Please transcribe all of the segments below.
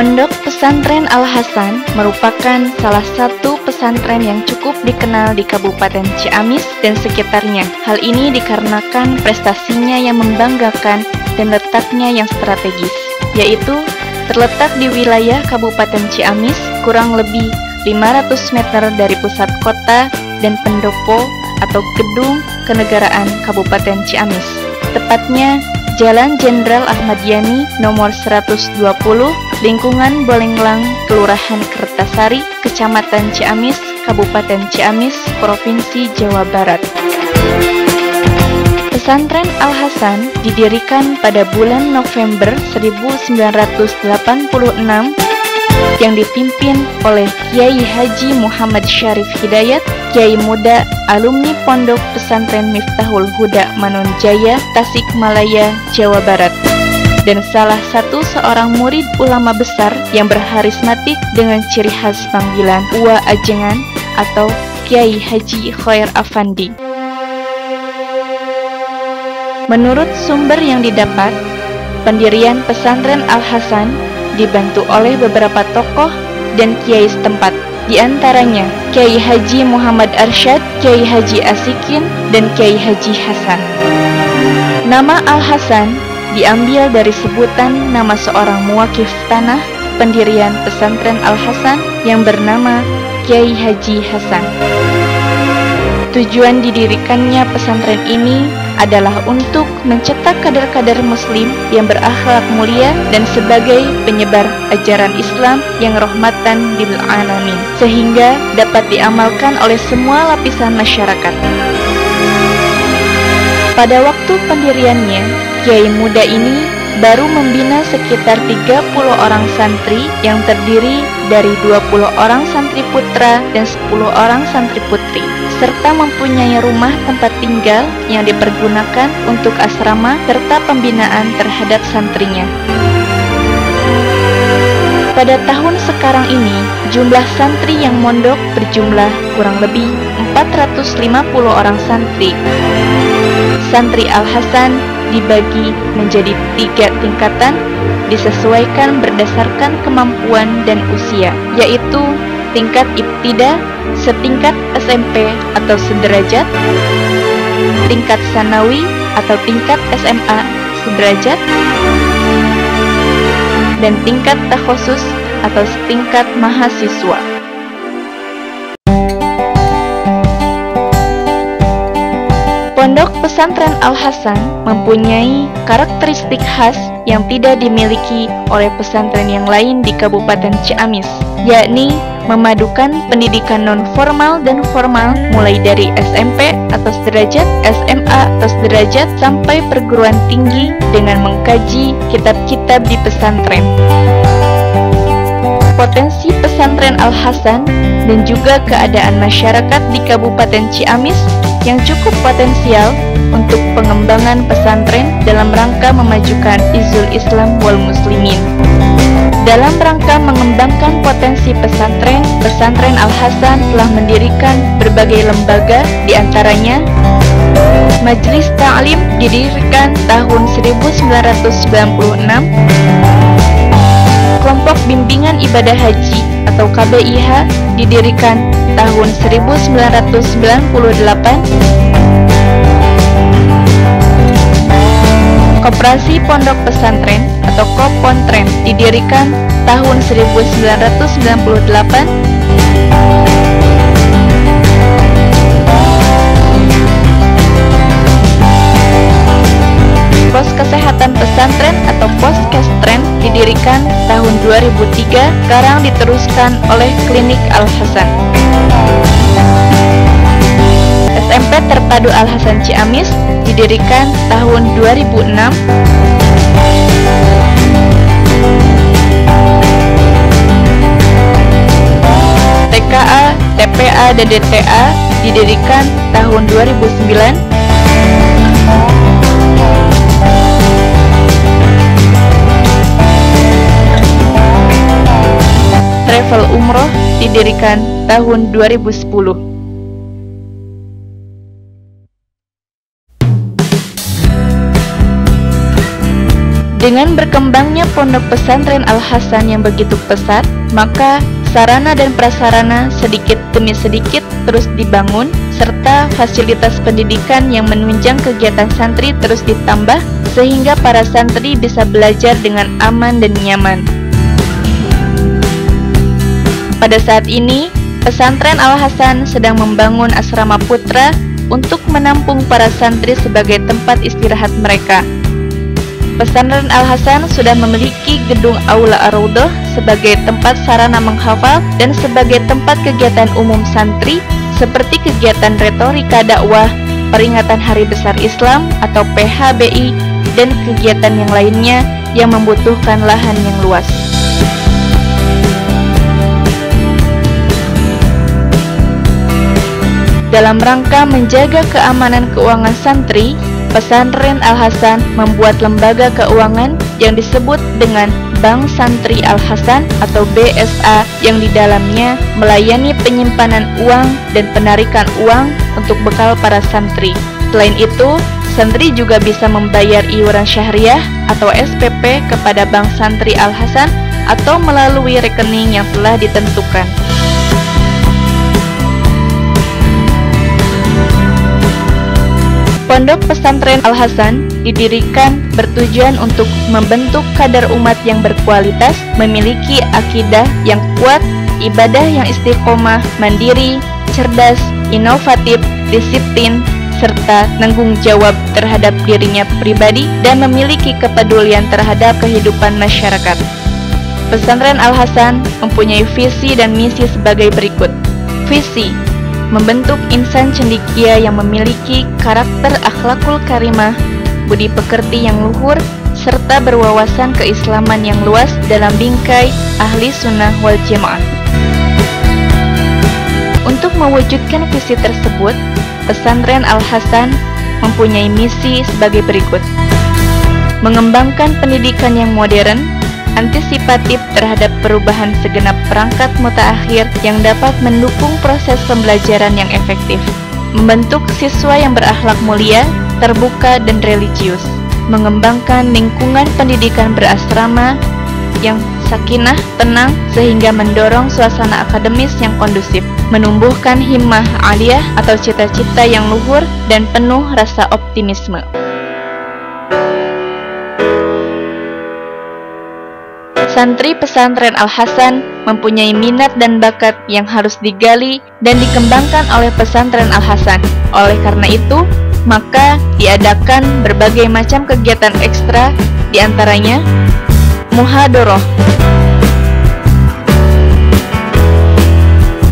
Pondok Pesantren Al-Hasan merupakan salah satu pesantren yang cukup dikenal di Kabupaten Ciamis dan sekitarnya. Hal ini dikarenakan prestasinya yang membanggakan dan letaknya yang strategis, yaitu terletak di wilayah Kabupaten Ciamis kurang lebih 500 meter dari pusat kota dan pendopo atau gedung kenegaraan Kabupaten Ciamis. Tepatnya Jalan Jenderal Ahmad Yani nomor 120, lingkungan Bolenglang, Kelurahan Kertasari, Kecamatan Ciamis, Kabupaten Ciamis, Provinsi Jawa Barat. Pesantren Al-Hasan didirikan pada bulan November 1986 yang dipimpin oleh Kiai Haji Muhammad Syarif Hidayat, Kiai Muda, alumni Pondok Pesantren Miftahul Huda Manunjaya, Tasikmalaya, Jawa Barat, dan salah satu seorang murid ulama besar yang berharismatik dengan ciri khas panggilan Uwa Ajengan atau Kiai Haji Khair Afandi. Menurut sumber yang didapat, pendirian pesantren Al-Hasan dibantu oleh beberapa tokoh dan kiai setempat, di antaranya Kiai Haji Muhammad Arsyad, Kiai Haji Asikin, dan Kiai Haji Hasan. Nama Al-Hasan diambil dari sebutan nama seorang muwakif tanah pendirian pesantren Al-Hasan yang bernama Kiai Haji Hasan. Tujuan didirikannya pesantren ini adalah untuk mencetak kader-kader muslim yang berakhlak mulia dan sebagai penyebar ajaran Islam yang rahmatan lil alamin, sehingga dapat diamalkan oleh semua lapisan masyarakat. Pada waktu pendiriannya, Kiai Muda ini baru membina sekitar 30 orang santri yang terdiri dari 20 orang santri putra dan 10 orang santri putri, serta mempunyai rumah tempat tinggal yang dipergunakan untuk asrama serta pembinaan terhadap santrinya. Pada tahun sekarang ini, jumlah santri yang mondok berjumlah kurang lebih 450 orang santri. Santri Al-Hasan dibagi menjadi 3 tingkatan disesuaikan berdasarkan kemampuan dan usia, yaitu tingkat ibtida, setingkat SMP atau sederajat, tingkat sanawi atau tingkat SMA sederajat, dan tingkat takhusus atau setingkat mahasiswa. Pondok Pesantren Al-Hasan mempunyai karakteristik khas yang tidak dimiliki oleh pesantren yang lain di Kabupaten Ciamis, yakni memadukan pendidikan non-formal dan formal mulai dari SMP atau sederajat, SMA atau sederajat, sampai perguruan tinggi dengan mengkaji kitab-kitab di pesantren. Potensi pesantren Al-Hasan dan juga keadaan masyarakat di Kabupaten Ciamis yang cukup potensial untuk pengembangan pesantren dalam rangka memajukan izul Islam wal muslimin. Dalam rangka mengembangkan potensi pesantren, pesantren Al-Hasan telah mendirikan berbagai lembaga, diantaranya Majelis Ta'lim didirikan tahun 1996, Kelompok Bimbingan Ibadah Haji atau KBIH didirikan tahun 1998, Koperasi Pondok Pesantren atau Kopontren didirikan tahun 1998, Pos Kesehatan Pesantren atau Poskestren didirikan tahun 2003, sekarang diteruskan oleh Klinik Al-Hasan. SMP Terpadu Al-Hasan Ciamis didirikan tahun 2006. TKA, TPA, dan DTA didirikan tahun 2009. Travel Umroh didirikan tahun 2010. Dengan berkembangnya pondok pesantren Al-Hasan yang begitu pesat, maka sarana dan prasarana sedikit demi sedikit terus dibangun, serta fasilitas pendidikan yang menunjang kegiatan santri terus ditambah, sehingga para santri bisa belajar dengan aman dan nyaman. Pada saat ini, pesantren Al-Hasan sedang membangun asrama putra untuk menampung para santri sebagai tempat istirahat mereka. Pesantren Al-Hasan sudah memiliki gedung Aula Ar-Raudhah sebagai tempat sarana menghafal dan sebagai tempat kegiatan umum santri seperti kegiatan retorika dakwah, peringatan Hari Besar Islam atau PHBI, dan kegiatan yang lainnya yang membutuhkan lahan yang luas. Dalam rangka menjaga keamanan keuangan santri, pesantren Al-Hasan membuat lembaga keuangan yang disebut dengan Bank Santri Al-Hasan atau BSA, yang di dalamnya melayani penyimpanan uang dan penarikan uang untuk bekal para santri. Selain itu, santri juga bisa membayar iuran syahriah atau SPP kepada Bank Santri Al-Hasan atau melalui rekening yang telah ditentukan. Pondok pesantren Al-Hasan didirikan bertujuan untuk membentuk kader umat yang berkualitas, memiliki akidah yang kuat, ibadah yang istiqomah, mandiri, cerdas, inovatif, disiplin, serta tanggung jawab terhadap dirinya pribadi dan memiliki kepedulian terhadap kehidupan masyarakat. Pesantren Al-Hasan mempunyai visi dan misi sebagai berikut. Visi: membentuk insan cendekia yang memiliki karakter akhlakul karimah, budi pekerti yang luhur, serta berwawasan keislaman yang luas dalam bingkai ahli sunnah wal jamaah. Untuk mewujudkan visi tersebut, pesantren Al-Hasan mempunyai misi sebagai berikut: mengembangkan pendidikan yang modern, antisipatif terhadap perubahan segenap perangkat mutaakhir yang dapat mendukung proses pembelajaran yang efektif, membentuk siswa yang berakhlak mulia, terbuka, dan religius, mengembangkan lingkungan pendidikan berasrama yang sakinah, tenang, sehingga mendorong suasana akademis yang kondusif, menumbuhkan himmah aliyah atau cita-cita yang luhur dan penuh rasa optimisme. Santri pesantren Al-Hasan mempunyai minat dan bakat yang harus digali dan dikembangkan oleh pesantren Al-Hasan. Oleh karena itu, maka diadakan berbagai macam kegiatan ekstra, diantaranya muhadharah,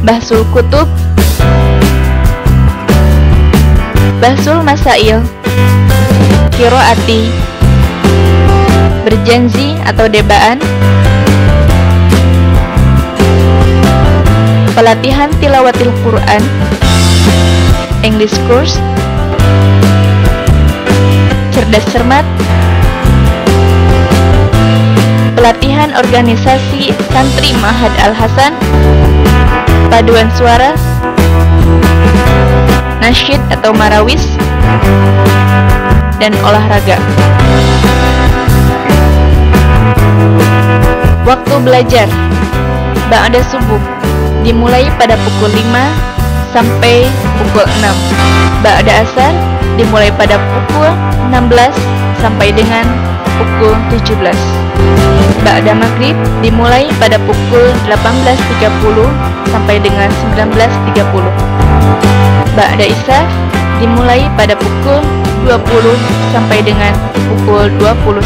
bahsul kutub, bahsul masail, qiraati, berjanji atau debaan, pelatihan tilawatil Quran, English course, cerdas cermat, pelatihan organisasi santri Ma'had Al-Hasan, paduan suara, nasyid atau marawis, dan olahraga. Waktu belajar ba'da subuh dimulai pada pukul 5 sampai pukul 6. Ba'da asar dimulai pada pukul 16 sampai dengan pukul 17. Ba'da maghrib dimulai pada pukul 18.30 sampai dengan 19.30. Ba'da isya dimulai pada pukul 20 sampai dengan pukul 21.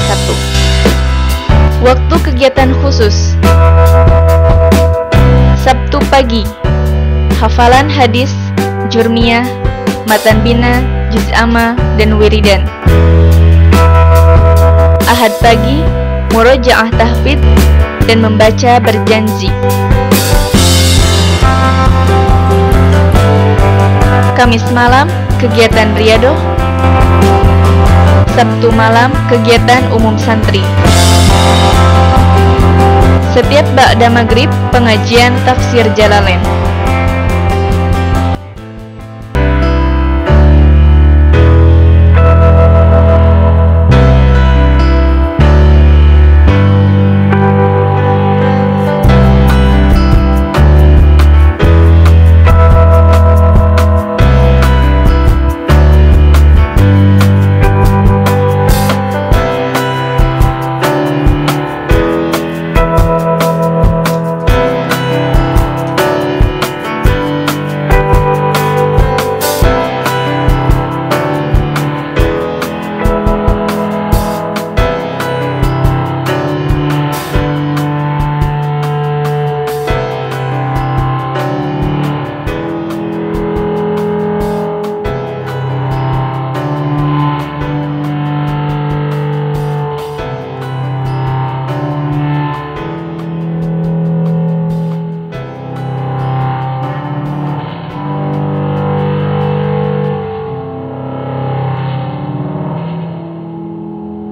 Waktu kegiatan khusus: Sabtu pagi, hafalan hadis, jurmiyah, matan bina, juz amma, dan wiridan. Ahad pagi, murojaah tahfidz dan membaca berjanji. Kamis malam, kegiatan riyadoh. Sabtu malam, kegiatan umum santri. Setiap ba'da maghrib, pengajian tafsir Jalalain.